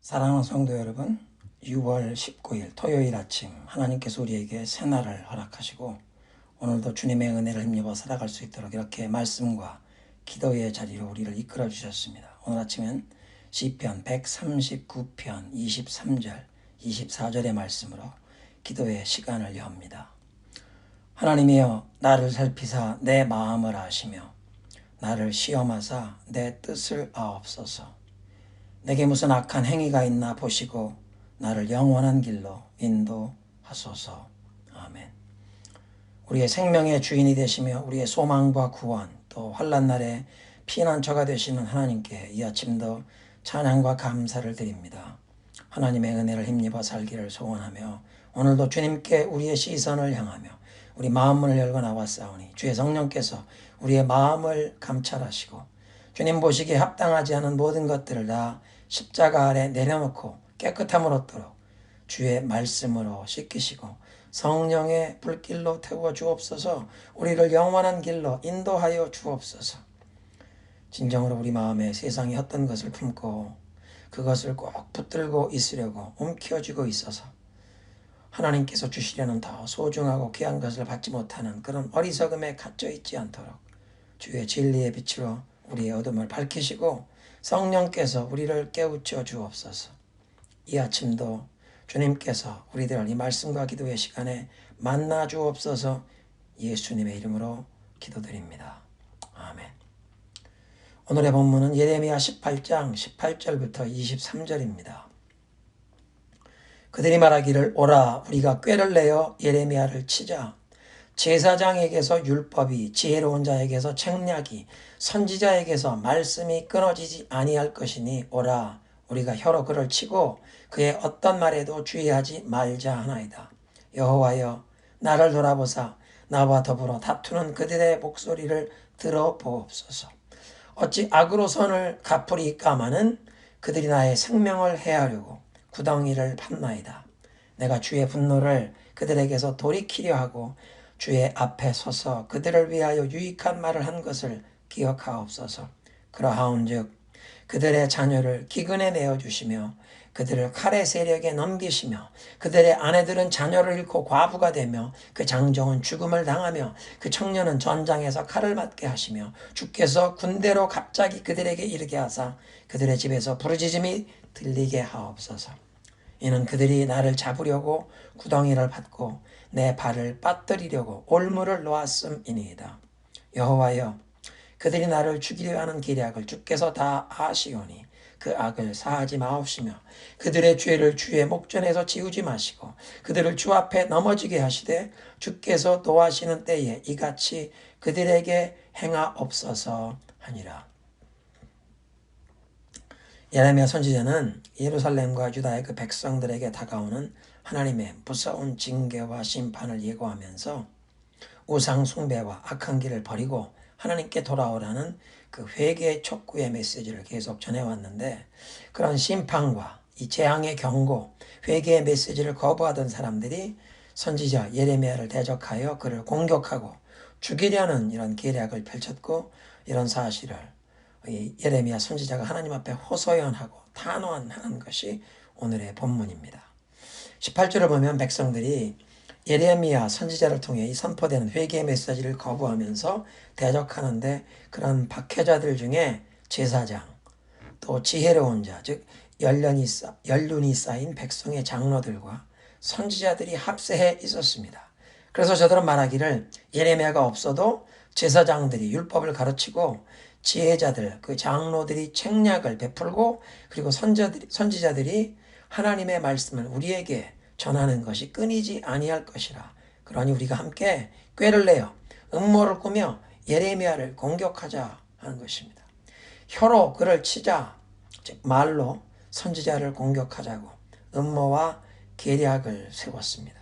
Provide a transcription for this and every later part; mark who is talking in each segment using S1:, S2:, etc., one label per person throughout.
S1: 사랑하는 성도 여러분, 6월 19일 토요일 아침 하나님께서 우리에게 새날을 허락하시고 오늘도 주님의 은혜를 힘입어 살아갈 수 있도록 이렇게 말씀과 기도의 자리로 우리를 이끌어 주셨습니다. 오늘 아침엔 시편 139편 23절 24절의 말씀으로 기도의 시간을 여합니다. 하나님이여, 나를 살피사 내 마음을 아시며 나를 시험하사 내 뜻을 아옵소서. 내게 무슨 악한 행위가 있나 보시고 나를 영원한 길로 인도하소서. 아멘. 우리의 생명의 주인이 되시며 우리의 소망과 구원, 또 환난 날에 피난처가 되시는 하나님께 이 아침도 찬양과 감사를 드립니다. 하나님의 은혜를 힘입어 살기를 소원하며 오늘도 주님께 우리의 시선을 향하며 우리 마음문을 열고 나왔사오니 주의 성령께서 우리의 마음을 감찰하시고 주님 보시기에 합당하지 않은 모든 것들을 다 십자가 아래 내려놓고 깨끗함을 얻도록 주의 말씀으로 씻기시고 성령의 불길로 태워 주옵소서. 우리를 영원한 길로 인도하여 주옵소서. 진정으로 우리 마음에 세상의 어떤 것을 품고 그것을 꼭 붙들고 있으려고 움켜쥐고 있어서 하나님께서 주시려는 더 소중하고 귀한 것을 받지 못하는 그런 어리석음에 갇혀 있지 않도록 주의 진리의 빛으로 우리의 어둠을 밝히시고 성령께서 우리를 깨우쳐 주옵소서. 이 아침도 주님께서 우리들을 이 말씀과 기도의 시간에 만나 주옵소서. 예수님의 이름으로 기도드립니다. 아멘. 오늘의 본문은 예레미야 18장 18절부터 23절입니다. 그들이 말하기를 오라 우리가 꾀를 내어 예레미야를 치자. 제사장에게서 율법이, 지혜로운 자에게서 책략이, 선지자에게서 말씀이 끊어지지 아니할 것이니 오라 우리가 혀로 그를 치고 그의 어떤 말에도 주의하지 말자 하나이다. 여호와여, 나를 돌아보사 나와 더불어 다투는 그들의 목소리를 들어보옵소서. 어찌 악으로 선을 갚으리까마는 그들이 나의 생명을 해하려고 구덩이를 팠나이다. 내가 주의 분노를 그들에게서 돌이키려 하고 주의 앞에 서서 그들을 위하여 유익한 말을 한 것을 기억하옵소서. 그러하온즉 그들의 자녀를 기근에 내어주시며 그들을 칼의 세력에 넘기시며 그들의 아내들은 자녀를 잃고 과부가 되며 그 장정은 죽음을 당하며 그 청년은 전장에서 칼을 맞게 하시며 주께서 군대로 갑자기 그들에게 이르게 하사 그들의 집에서 부르짖음이 들리게 하옵소서. 이는 그들이 나를 잡으려고 구덩이를 팠고 내 발을 빠뜨리려고 올무를 놓았음이니이다. 여호와여, 그들이 나를 죽이려 하는 계략을 주께서 다 아시오니 그 악을 사하지 마옵시며 그들의 죄를 주의 목전에서 지우지 마시고 그들을 주 앞에 넘어지게 하시되 주께서 노하시는 때에 이같이 그들에게 행하옵소서 하니라. 예레미야 선지자는 예루살렘과 유다의 그 백성들에게 다가오는 하나님의 무서운 징계와 심판을 예고하면서 우상 숭배와 악한 길을 버리고 하나님께 돌아오라는 그 회개의 촉구의 메시지를 계속 전해왔는데, 그런 심판과 이 재앙의 경고, 회개의 메시지를 거부하던 사람들이 선지자 예레미야를 대적하여 그를 공격하고 죽이려는 이런 계략을 펼쳤고, 이런 사실을 예레미야 선지자가 하나님 앞에 호소연하고 탄원하는 것이 오늘의 본문입니다. 18절을 보면 백성들이 예레미야 선지자를 통해 이 선포되는 회개의 메시지를 거부하면서 대적하는데, 그런 박해자들 중에 제사장, 또 지혜로운 자, 즉 연륜이 쌓인 백성의 장로들과 선지자들이 합세해 있었습니다. 그래서 저들은 말하기를 예레미야가 없어도 제사장들이 율법을 가르치고 지혜자들, 그 장로들이 책략을 베풀고 그리고 선지자들이 하나님의 말씀을 우리에게 전하는 것이 끊이지 아니할 것이라. 그러니 우리가 함께 꾀를 내어 음모를 꾸며 예레미야를 공격하자 하는 것입니다. 혀로 그를 치자, 즉 말로 선지자를 공격하자고 음모와 계략을 세웠습니다.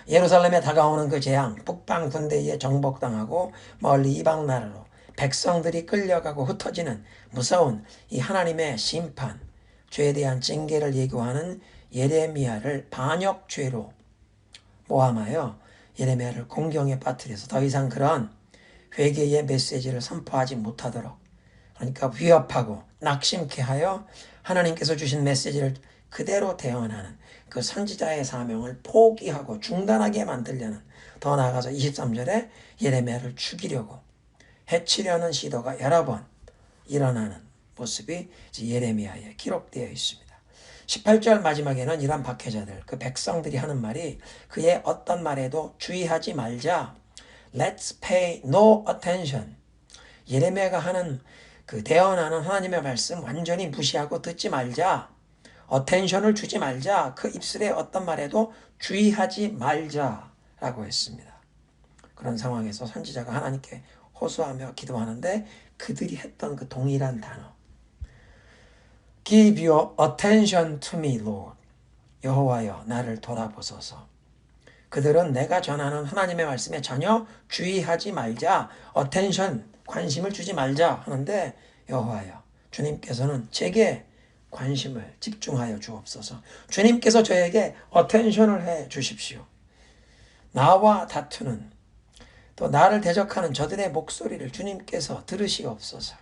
S1: 예루살렘에 다가오는 그 재앙, 북방 군대에 정복당하고 멀리 이방 나라로 백성들이 끌려가고 흩어지는 무서운 이 하나님의 심판, 죄에 대한 징계를 예고하는 예레미야를 반역죄로 모함하여 예레미야를 공경에 빠뜨려서 더 이상 그런 회개의 메시지를 선포하지 못하도록, 그러니까 위협하고 낙심케 하여 하나님께서 주신 메시지를 그대로 대언하는 그 선지자의 사명을 포기하고 중단하게 만들려는, 더 나아가서 23절에 예레미야를 죽이려고 해치려는 시도가 여러 번 일어나는 모습이 예레미야에 기록되어 있습니다. 18절 마지막에는 이런 박해자들, 그 백성들이 하는 말이 그의 어떤 말에도 주의하지 말자. Let's pay no attention. 예레미야가 하는 그 대언하는 하나님의 말씀 완전히 무시하고 듣지 말자. 어텐션을 주지 말자. 그 입술에 어떤 말에도 주의하지 말자라고 했습니다. 그런 상황에서 선지자가 하나님께 호소하며 기도하는데 그들이 했던 그 동일한 단어, Give your attention to me, Lord. 여호와여, 나를 돌아보소서. 그들은 내가 전하는 하나님의 말씀에 전혀 주의하지 말자, attention, 관심을 주지 말자 하는데, 여호와여, 주님께서는 제게 관심을 집중하여 주옵소서. 주님께서 저에게 attention을 해 주십시오. 나와 다투는, 또 나를 대적하는 저들의 목소리를 주님께서 들으시옵소서.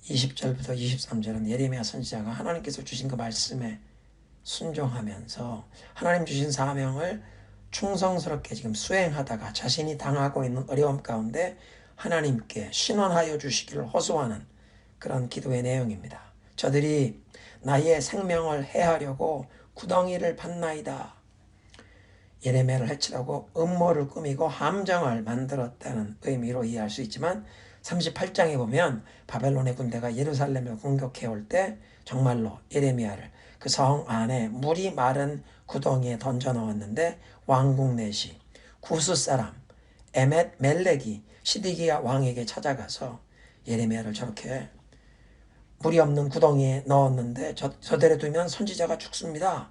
S1: 20절부터 23절은 예레미야 선지자가 하나님께서 주신 그 말씀에 순종하면서 하나님 주신 사명을 충성스럽게 지금 수행하다가 자신이 당하고 있는 어려움 가운데 하나님께 신원하여 주시기를 호소하는 그런 기도의 내용입니다. 저들이 나의 생명을 해하려고 구덩이를 팠나이다. 예레미야를 해치려고 음모를 꾸미고 함정을 만들었다는 의미로 이해할 수 있지만 38장에 보면 바벨론의 군대가 예루살렘을 공격해 올 때 정말로 예레미야를 그 성 안에 물이 마른 구덩이에 던져 넣었는데 왕궁 내시 구스 사람 에멧 멜렉이 시드기야 왕에게 찾아가서 예레미야를 저렇게 물이 없는 구덩이에 넣었는데 저대로 두면 선지자가 죽습니다.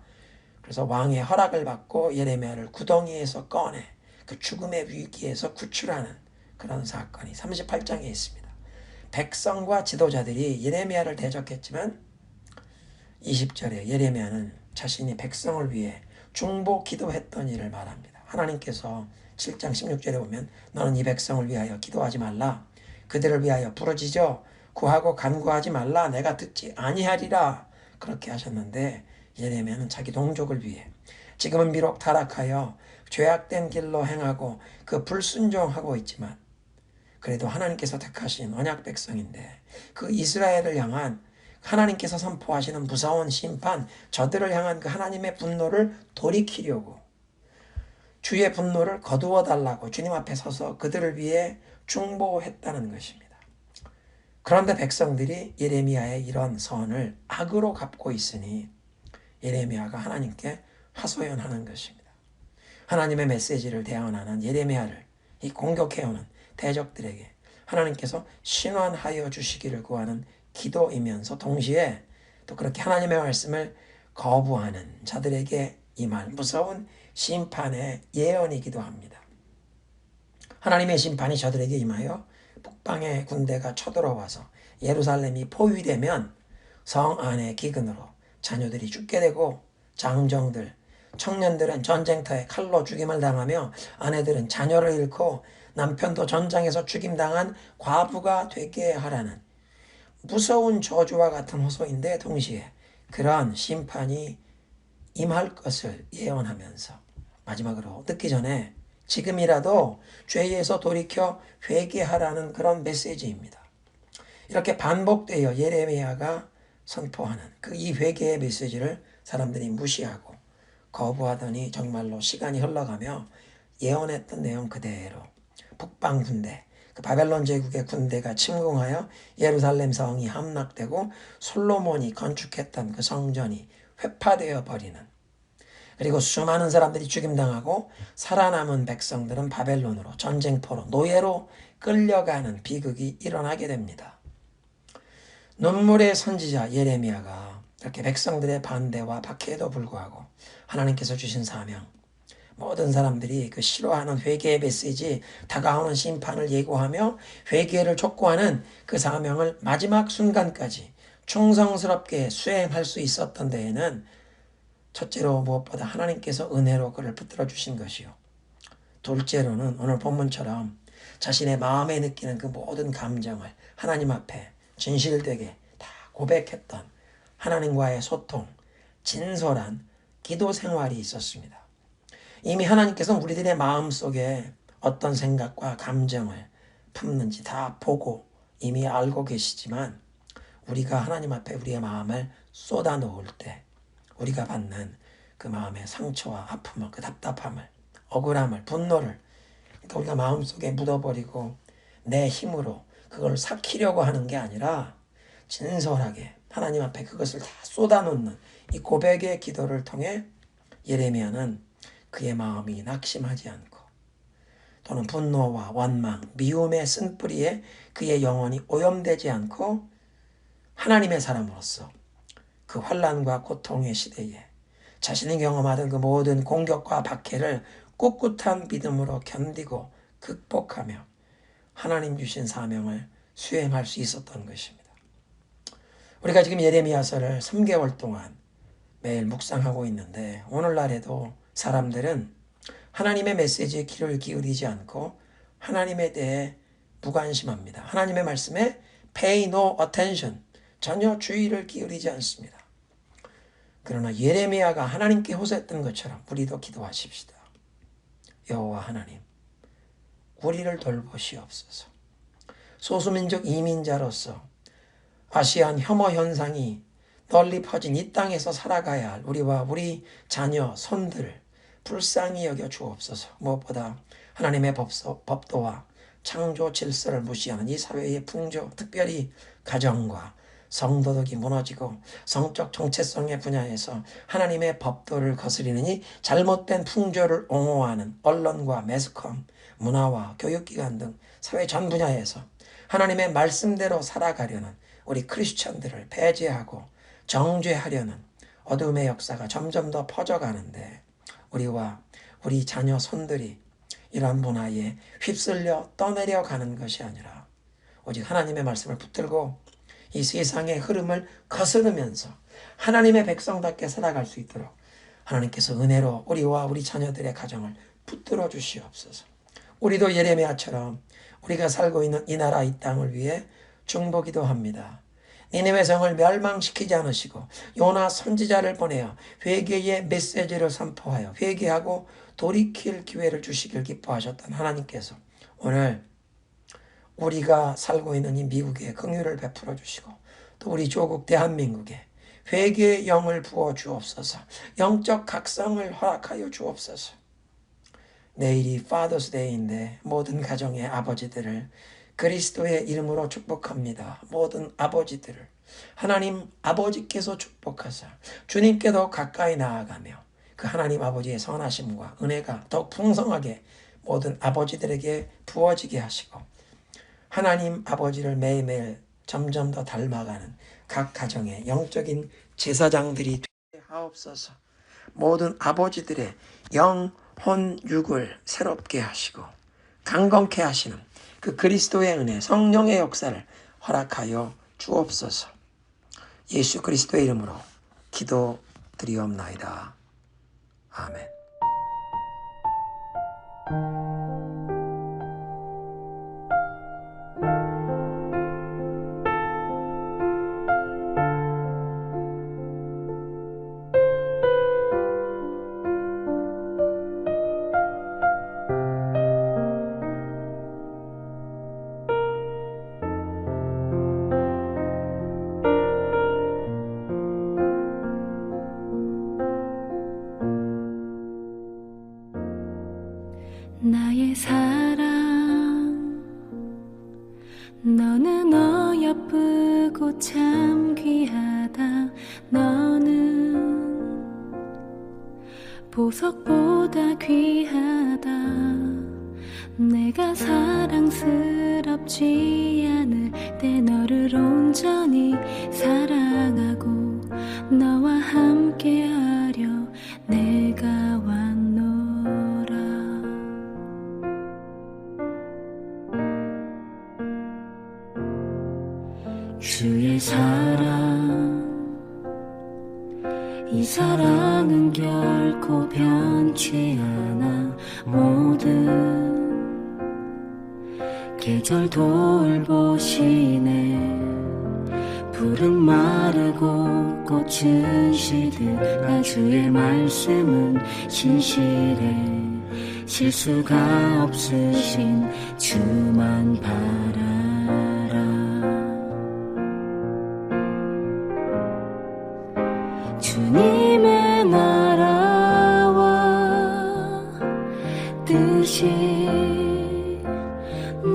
S1: 그래서 왕의 허락을 받고 예레미야를 구덩이에서 꺼내 그 죽음의 위기에서 구출하는 그런 사건이 38장에 있습니다. 백성과 지도자들이 예레미야를 대적했지만 20절에 예레미야는 자신이 백성을 위해 중보 기도했던 일을 말합니다. 하나님께서 7장 16절에 보면 너는 이 백성을 위하여 기도하지 말라. 그들을 위하여 부르짖어 구하고 간구하지 말라. 내가 듣지 아니하리라. 그렇게 하셨는데 예레미야는 자기 동족을 위해 지금은 비록 타락하여 죄악된 길로 행하고 그 불순종하고 있지만 그래도 하나님께서 택하신 언약 백성인데 그 이스라엘을 향한 하나님께서 선포하시는 무서운 심판, 저들을 향한 그 하나님의 분노를 돌이키려고 주의 분노를 거두어 달라고 주님 앞에 서서 그들을 위해 중보했다는 것입니다. 그런데 백성들이 예레미야의 이런 선을 악으로 갚고 있으니 예레미야가 하나님께 하소연하는 것입니다. 하나님의 메시지를 대언하는 예레미야를 이 공격해오는 대적들에게 하나님께서 신원하여 주시기를 구하는 기도이면서 동시에 또 그렇게 하나님의 말씀을 거부하는 자들에게 임할 무서운 심판의 예언이기도 합니다. 하나님의 심판이 저들에게 임하여 북방의 군대가 쳐들어와서 예루살렘이 포위되면 성 안의 기근으로 자녀들이 죽게 되고 장정들, 청년들은 전쟁터에 칼로 죽임을 당하며 아내들은 자녀를 잃고 남편도 전장에서 죽임당한 과부가 되게 하라는 무서운 저주와 같은 호소인데 동시에 그러한 심판이 임할 것을 예언하면서 마지막으로 늦기 전에 지금이라도 죄에서 돌이켜 회개하라는 그런 메시지입니다. 이렇게 반복되어 예레미야가 선포하는 그 이 회개의 메시지를 사람들이 무시하고 거부하더니 정말로 시간이 흘러가며 예언했던 내용 그대로 북방 군대, 그 바벨론 제국의 군대가 침공하여 예루살렘 성이 함락되고 솔로몬이 건축했던 그 성전이 회파되어 버리는, 그리고 수많은 사람들이 죽임당하고 살아남은 백성들은 바벨론으로 전쟁터로 노예로 끌려가는 비극이 일어나게 됩니다. 눈물의 선지자 예레미야가 이렇게 백성들의 반대와 박해에도 불구하고 하나님께서 주신 사명, 모든 사람들이 그 싫어하는 회개의 메시지, 다가오는 심판을 예고하며 회개를 촉구하는 그 사명을 마지막 순간까지 충성스럽게 수행할 수 있었던 데에는 첫째로 무엇보다 하나님께서 은혜로 그를 붙들어 주신 것이요, 둘째로는 오늘 본문처럼 자신의 마음에 느끼는 그 모든 감정을 하나님 앞에 진실되게 다 고백했던 하나님과의 소통, 진솔한 기도 생활이 있었습니다. 이미 하나님께서 우리들의 마음속에 어떤 생각과 감정을 품는지 다 보고 이미 알고 계시지만 우리가 하나님 앞에 우리의 마음을 쏟아놓을 때 우리가 받는 그 마음의 상처와 아픔을, 그 답답함을, 억울함을, 분노를 그러니까 우리가 마음속에 묻어버리고 내 힘으로 그걸 삭히려고 하는 게 아니라 진솔하게 하나님 앞에 그것을 다 쏟아놓는 이 고백의 기도를 통해 예레미야는 그의 마음이 낙심하지 않고 또는 분노와 원망, 미움의 쓴뿌리에 그의 영혼이 오염되지 않고 하나님의 사람으로서 그 환난과 고통의 시대에 자신이 경험하던 그 모든 공격과 박해를 꿋꿋한 믿음으로 견디고 극복하며 하나님 주신 사명을 수행할 수 있었던 것입니다. 우리가 지금 예레미야서를 3개월 동안 매일 묵상하고 있는데 오늘날에도 사람들은 하나님의 메시지에 귀를 기울이지 않고 하나님에 대해 무관심합니다. 하나님의 말씀에 pay no attention, 전혀 주의를 기울이지 않습니다. 그러나 예레미야가 하나님께 호소했던 것처럼 우리도 기도하십시다. 여호와 하나님, 우리를 돌보시옵소서. 소수민족 이민자로서 아시안 혐오 현상이 널리 퍼진 이 땅에서 살아가야 할 우리와 우리 자녀, 손들을 불쌍히 여겨 주옵소서. 무엇보다 하나님의 법도와 창조 질서를 무시하는 이 사회의 풍조, 특별히 가정과 성도덕이 무너지고 성적 정체성의 분야에서 하나님의 법도를 거스리는 이 잘못된 풍조를 옹호하는 언론과 매스컴, 문화와 교육기관 등 사회 전 분야에서 하나님의 말씀대로 살아가려는 우리 크리스천들을 배제하고 정죄하려는 어둠의 역사가 점점 더 퍼져가는데 우리와 우리 자녀 손들이 이러한 문화에 휩쓸려 떠내려가는 것이 아니라 오직 하나님의 말씀을 붙들고 이 세상의 흐름을 거스르면서 하나님의 백성답게 살아갈 수 있도록 하나님께서 은혜로 우리와 우리 자녀들의 가정을 붙들어 주시옵소서. 우리도 예레미야처럼 우리가 살고 있는 이 나라 이 땅을 위해 중보기도 합니다. 니느웨 성을 멸망시키지 않으시고 요나 선지자를 보내어 회개의 메시지를 선포하여 회개하고 돌이킬 기회를 주시길 기뻐하셨던 하나님께서 오늘 우리가 살고 있는 이 미국에 긍휼을 베풀어 주시고 또 우리 조국 대한민국에 회개의 영을 부어 주옵소서. 영적 각성을 허락하여 주옵소서. 내일이 Father's Day인데 모든 가정의 아버지들을 그리스도의 이름으로 축복합니다. 모든 아버지들을 하나님 아버지께서 축복하사 주님께도 가까이 나아가며 그 하나님 아버지의 선하심과 은혜가 더욱 풍성하게 모든 아버지들에게 부어지게 하시고 하나님 아버지를 매일매일 점점 더 닮아가는 각 가정의 영적인 제사장들이 되게 하옵소서. 모든 아버지들의 영, 혼, 육을 새롭게 하시고 강건케 하시는 그 그리스도의 은혜, 성령의 역사를 허락하여 주옵소서. 예수 그리스도의 이름으로 기도드리옵나이다. 아멘.
S2: 나의 사랑 너는 어여쁘고 참 귀하다. 너는 보석보다 귀하다. 내가 사랑스럽지 않을 때 너를 온전히 사랑하고 너와 함께하려 내가 왔노라. 주의 사랑 이 사랑은 결코 변치 않아. 모든 계절 돌보시네. 푸른 마르고 꽃은 시듯 나 주의 말씀은 진실해 실수가 없으신 주만 바라라. 주님의 나라와 뜻이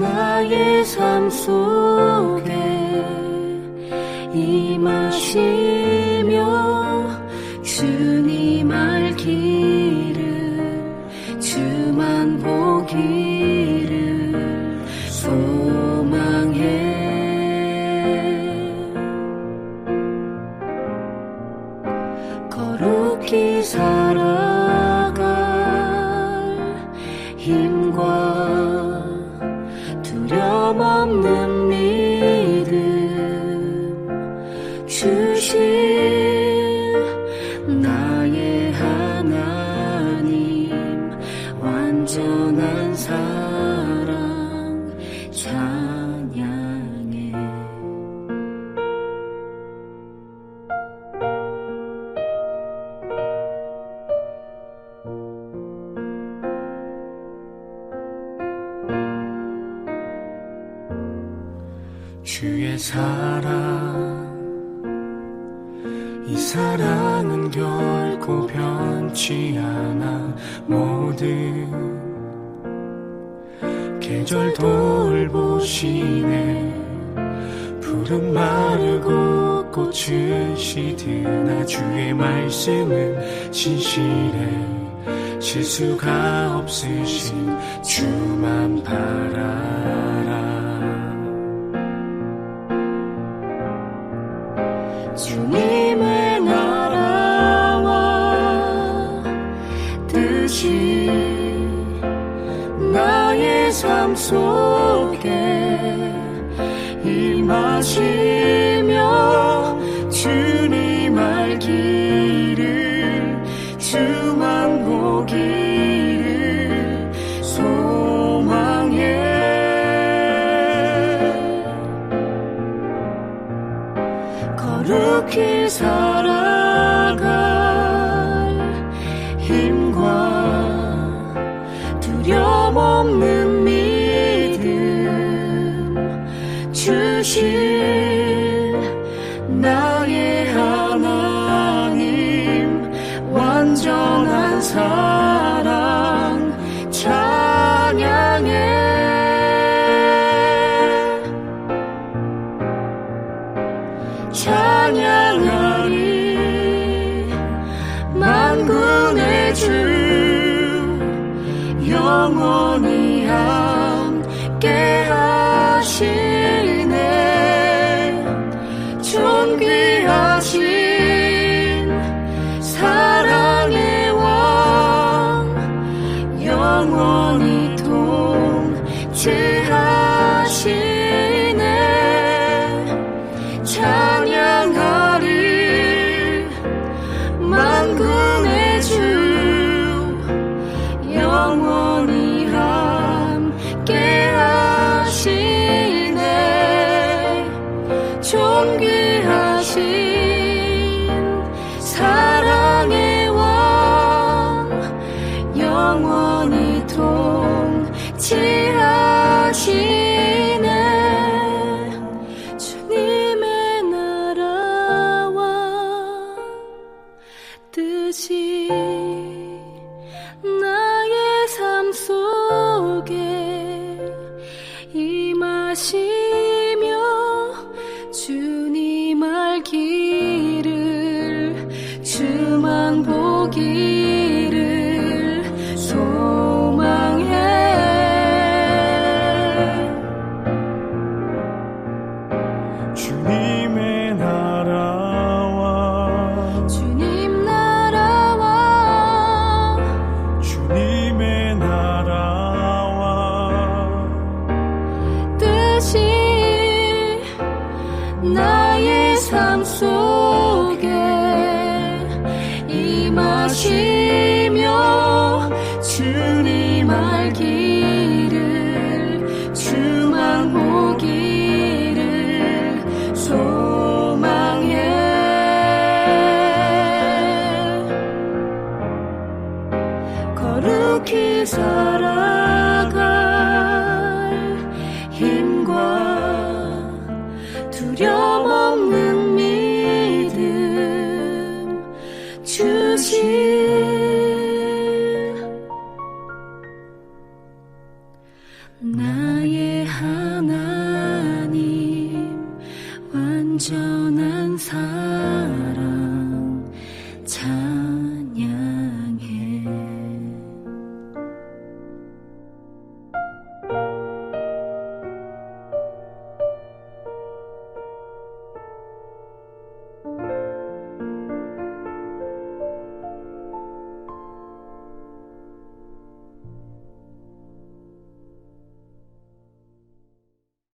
S2: 나의 삶 속에 임하시며 주님 알기를 주만 보기를 소망해. 거룩히 살아갈 힘과 두려움 없는 믿음 주신 나의 하나님 완전한 사랑 찬양해. 주의 사랑 이 사랑은 결코 변치 않아. 모든 계절 돌보시네. 푸른 마르고 꽃은 시드나 주의 말씀은 진실해 실수가 없으신 주만 바라라. 주님의 나라와 뜻이 나의 삶 속에 임하시며 주님 알기를 주만 보기를 소망해. 거룩히 살아갈 힘과 두려움 없는 믿음 주신 나의 하나님 완전한 사랑 찬양해. 찬양하리 만군의 주 영원히 함께 하시네. 존귀하신 사랑의 왕 영원히 통치하시네. 찬양하리 만군의 주 영원히 함께 하시네. 존귀하신 사랑의 왕 영원히 통치하시네. 뜻이 나의 삶 속에 임하시며 주님 알기를 주만 보기를 소망해.
S3: 주님의 나라와
S2: 주님 나라와
S3: 주님의 나라와
S2: 뜻이 나의 삶 속에 임하시며 주님 알기를 주만 보기를 소망해. 온전한 사랑